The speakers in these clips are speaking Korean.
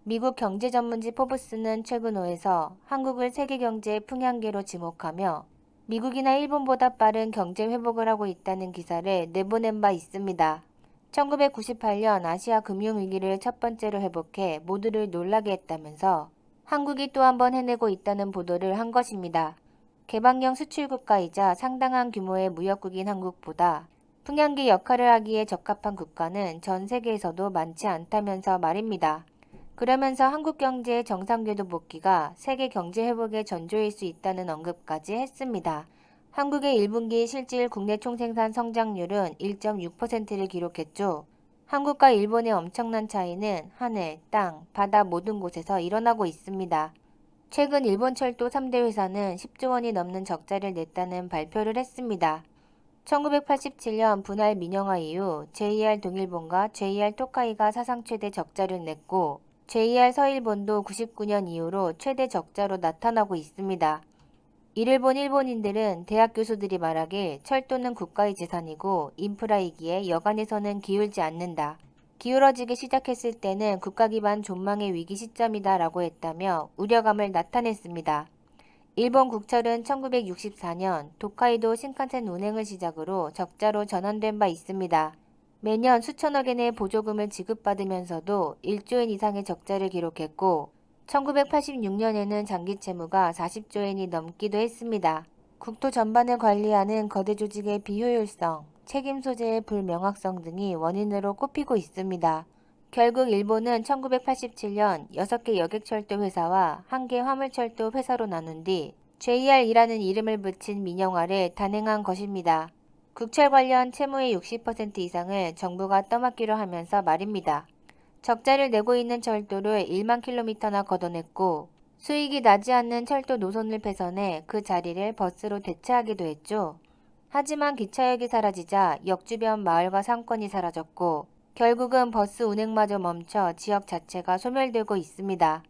미국 경제 전문지 포브스는 최근 5에서 한국을 세계 경제의 풍향계로 지목하며 미국이나 일본보다 빠른 경제 회복을 하고 있다는 기사를 내보낸 바 있습니다. 1998년 아시아 금융위기를 첫 번째로 회복해 모두를 놀라게 했다면서 한국이 또 한 번 해내고 있다는 보도를 한 것입니다. 개방형 수출국가이자 상당한 규모의 무역국인 한국보다 풍향계 역할을 하기에 적합한 국가는 전 세계에서도 많지 않다면서 말입니다. 그러면서 한국 경제의 정상 궤도 복귀가 세계 경제 회복의 전조일 수 있다는 언급까지 했습니다. 한국의 1분기 실질 국내 총생산 성장률은 1.6%를 기록했죠. 한국과 일본의 엄청난 차이는 하늘, 땅, 바다 모든 곳에서 일어나고 있습니다. 최근 일본 철도 3대 회사는 10조 원이 넘는 적자를 냈다는 발표를 했습니다. 1987년 분할 민영화 이후 JR 동일본과 JR 토카이가 사상 최대 적자를 냈고 JR 서일본도 99년 이후로 최대 적자로 나타나고 있습니다. 이를 본 일본인들은 대학 교수들이 말하길 철도는 국가의 재산이고 인프라이기에 여간해서는 기울지 않는다. 기울어지기 시작했을 때는 국가 기반 존망의 위기 시점이다 라고 했다며 우려감을 나타냈습니다. 일본 국철은 1964년 도카이도 신칸센 운행을 시작으로 적자로 전환된 바 있습니다. 매년 수천억 엔의 보조금을 지급받으면서도 1조 엔 이상의 적자를 기록했고 1986년에는 장기 채무가 40조 엔이 넘기도 했습니다. 국토 전반을 관리하는 거대 조직의 비효율성, 책임 소재의 불명확성 등이 원인으로 꼽히고 있습니다. 결국 일본은 1987년 6개 여객철도 회사와 1개 화물철도 회사로 나눈 뒤 JR이라는 이름을 붙인 민영화를 단행한 것입니다. 국철 관련 채무의 60% 이상을 정부가 떠맡기로 하면서 말입니다. 적자를 내고 있는 철도를 1만 킬로미터나 걷어냈고 수익이 나지 않는 철도 노선을 폐선해 그 자리를 버스로 대체하기도 했죠. 하지만 기차역이 사라지자 역 주변 마을과 상권이 사라졌고 결국은 버스 운행마저 멈춰 지역 자체가 소멸되고 있습니다.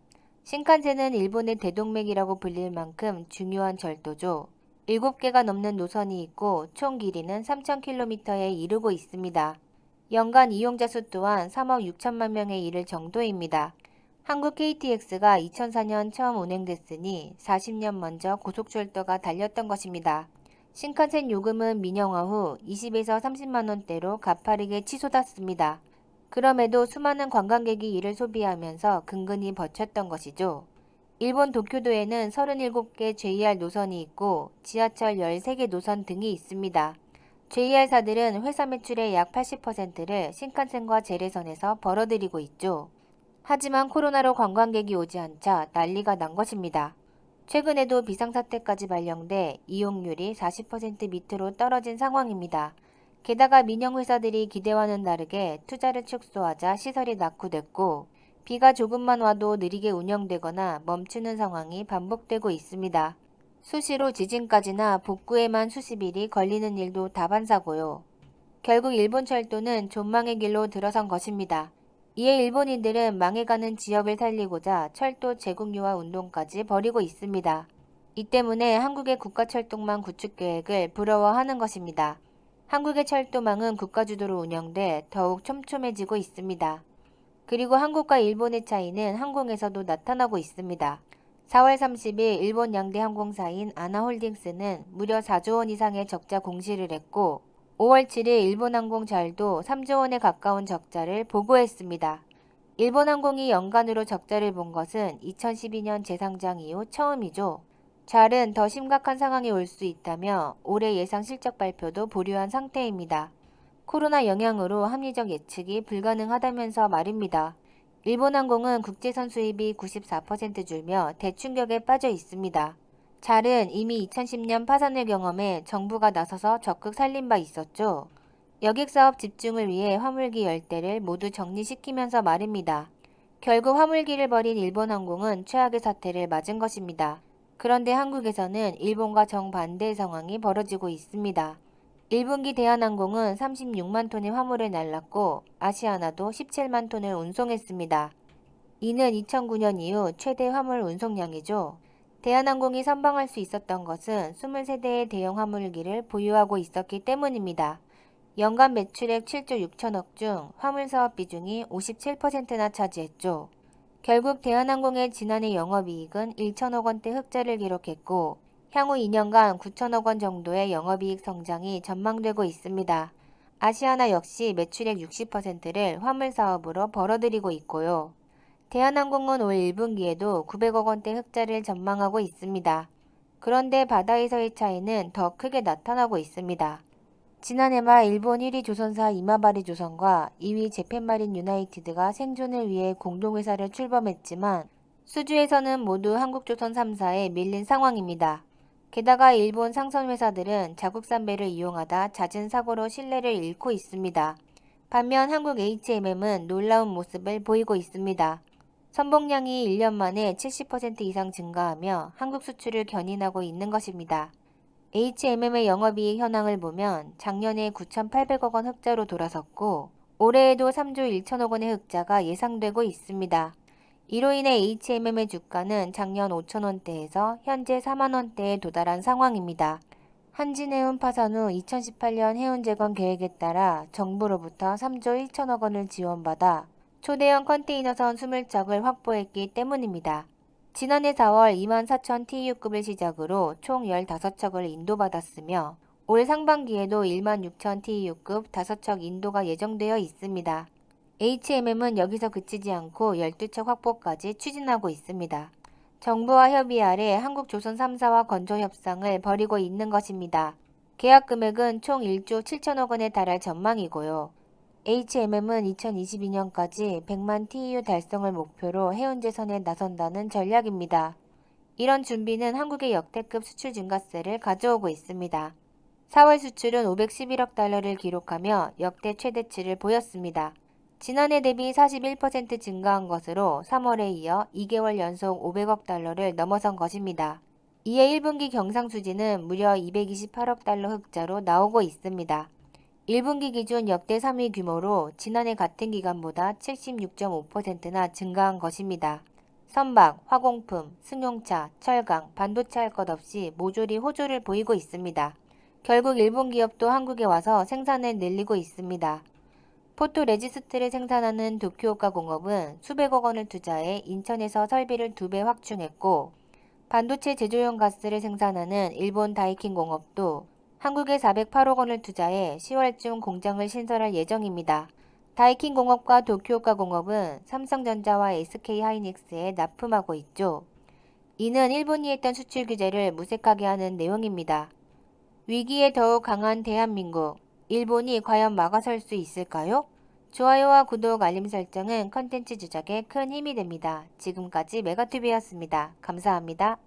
신칸센은 일본의 대동맥이라고 불릴 만큼 중요한 철도죠. 7개가 넘는 노선이 있고 총 길이는 3,000km에 이르고 있습니다. 연간 이용자 수 또한 3억 6천만 명에 이를 정도입니다. 한국 KTX가 2004년 처음 운행됐으니 40년 먼저 고속철도가 달렸던 것입니다. 신칸센 요금은 민영화 후 20에서 30만 원대로 가파르게 치솟았습니다. 그럼에도 수많은 관광객이 이를 소비하면서 근근히 버텼던 것이죠. 일본 도쿄도에는 37개 JR 노선이 있고 지하철 13개 노선 등이 있습니다. JR사들은 회사 매출의 약 80%를 신칸센과 제레선에서 벌어들이고 있죠. 하지만 코로나로 관광객이 오지 않자 난리가 난 것입니다. 최근에도 비상사태까지 발령돼 이용률이 40% 밑으로 떨어진 상황입니다. 게다가 민영회사들이 기대와는 다르게 투자를 축소하자 시설이 낙후됐고 비가 조금만 와도 느리게 운영되거나 멈추는 상황이 반복되고 있습니다. 수시로 지진까지나 복구에만 수십 일이 걸리는 일도 다반사고요. 결국 일본 철도는 존망의 길로 들어선 것입니다. 이에 일본인들은 망해가는 지역을 살리고자 철도 재국유화 운동까지 벌이고 있습니다. 이 때문에 한국의 국가철도망 구축 계획을 부러워하는 것입니다. 한국의 철도망은 국가주도로 운영돼 더욱 촘촘해지고 있습니다. 그리고 한국과 일본의 차이는 항공에서도 나타나고 있습니다. 4월 30일 일본 양대 항공사인 아나홀딩스는 무려 4조 원 이상의 적자 공시를 했고 5월 7일 일본항공잘도 3조 원에 가까운 적자를 보고했습니다. 일본항공이 연간으로 적자를 본 것은 2012년 재상장 이후 처음이죠. 잘은 더 심각한 상황이 올 수 있다며 올해 예상 실적 발표도 보류한 상태입니다. 코로나 영향으로 합리적 예측이 불가능하다면서 말입니다. 일본항공은 국제선 수입이 94% 줄며 대충격에 빠져 있습니다. 잘은 이미 2010년 파산을 경험해 정부가 나서서 적극 살린 바 있었죠. 여객사업 집중을 위해 화물기 10대를 모두 정리시키면서 말입니다. 결국 화물기를 버린 일본항공은 최악의 사태를 맞은 것입니다. 그런데 한국에서는 일본과 정반대의 상황이 벌어지고 있습니다. 1분기 대한항공은 36만 톤의 화물을 날랐고 아시아나도 17만 톤을 운송했습니다. 이는 2009년 이후 최대 화물 운송량이죠. 대한항공이 선방할 수 있었던 것은 23대의 대형 화물기를 보유하고 있었기 때문입니다. 연간 매출액 7조 6천억 중 화물사업 비중이 57%나 차지했죠. 결국 대한항공의 지난해 영업이익은 1천억 원대 흑자를 기록했고 향후 2년간 9천억 원 정도의 영업이익 성장이 전망되고 있습니다. 아시아나 역시 매출액 60%를 화물 사업으로 벌어들이고 있고요. 대한항공은 올 1분기에도 900억 원대 흑자를 전망하고 있습니다. 그런데 바다에서의 차이는 더 크게 나타나고 있습니다. 지난해 말 일본 1위 조선사 이마바리 조선과 2위 재팬마린 유나이티드가 생존을 위해 공동회사를 출범했지만 수주에서는 모두 한국조선 3사에 밀린 상황입니다. 게다가 일본 상선회사들은 자국산 배를 이용하다 잦은 사고로 신뢰를 잃고 있습니다. 반면 한국 HMM은 놀라운 모습을 보이고 있습니다. 선봉량이 1년 만에 70% 이상 증가하며 한국 수출을 견인하고 있는 것입니다. HMM의 영업이익 현황을 보면 작년에 9,800억 원 흑자로 돌아섰고 올해에도 3조 1천억 원의 흑자가 예상되고 있습니다. 이로 인해 HMM의 주가는 작년 5천원대에서 현재 4만원대에 도달한 상황입니다. 한진해운 파산 후 2018년 해운 재건 계획에 따라 정부로부터 3조 1천억 원을 지원받아 초대형 컨테이너선 20척을 확보했기 때문입니다. 지난해 4월 24,000 TEU급을 시작으로 총 15척을 인도받았으며 올 상반기에도 16,000 TEU급 5척 인도가 예정되어 있습니다. HMM은 여기서 그치지 않고 12척 확보까지 추진하고 있습니다. 정부와 협의 아래 한국조선 3사와 건조 협상을 벌이고 있는 것입니다. 계약 금액은 총 1조 7천억 원에 달할 전망이고요. HMM은 2022년까지 100만 TEU 달성을 목표로 해운제선에 나선다는 전략입니다. 이런 준비는 한국의 역대급 수출 증가세를 가져오고 있습니다. 4월 수출은 511억 달러를 기록하며 역대 최대치를 보였습니다. 지난해 대비 41% 증가한 것으로 3월에 이어 2개월 연속 500억 달러를 넘어선 것입니다. 이에 1분기 경상수지는 무려 228억 달러 흑자로 나오고 있습니다. 1분기 기준 역대 3위 규모로 지난해 같은 기간보다 76.5%나 증가한 것입니다. 선박, 화공품, 승용차, 철강, 반도체 할 것 없이 모조리 호조를 보이고 있습니다. 결국 일본 기업도 한국에 와서 생산을 늘리고 있습니다. 포토레지스트를 생산하는 도쿄오카 공업은 수백억 원을 투자해 인천에서 설비를 2배 확충했고 반도체 제조용 가스를 생산하는 일본 다이킨 공업도 한국에 408억 원을 투자해 10월쯤 공장을 신설할 예정입니다. 다이킨 공업과 도쿄오카 공업은 삼성전자와 SK하이닉스에 납품하고 있죠. 이는 일본이 했던 수출 규제를 무색하게 하는 내용입니다. 위기에 더욱 강한 대한민국, 일본이 과연 막아설 수 있을까요? 좋아요와 구독, 알림 설정은 컨텐츠 제작에 큰 힘이 됩니다. 지금까지 메가튜브였습니다. 감사합니다.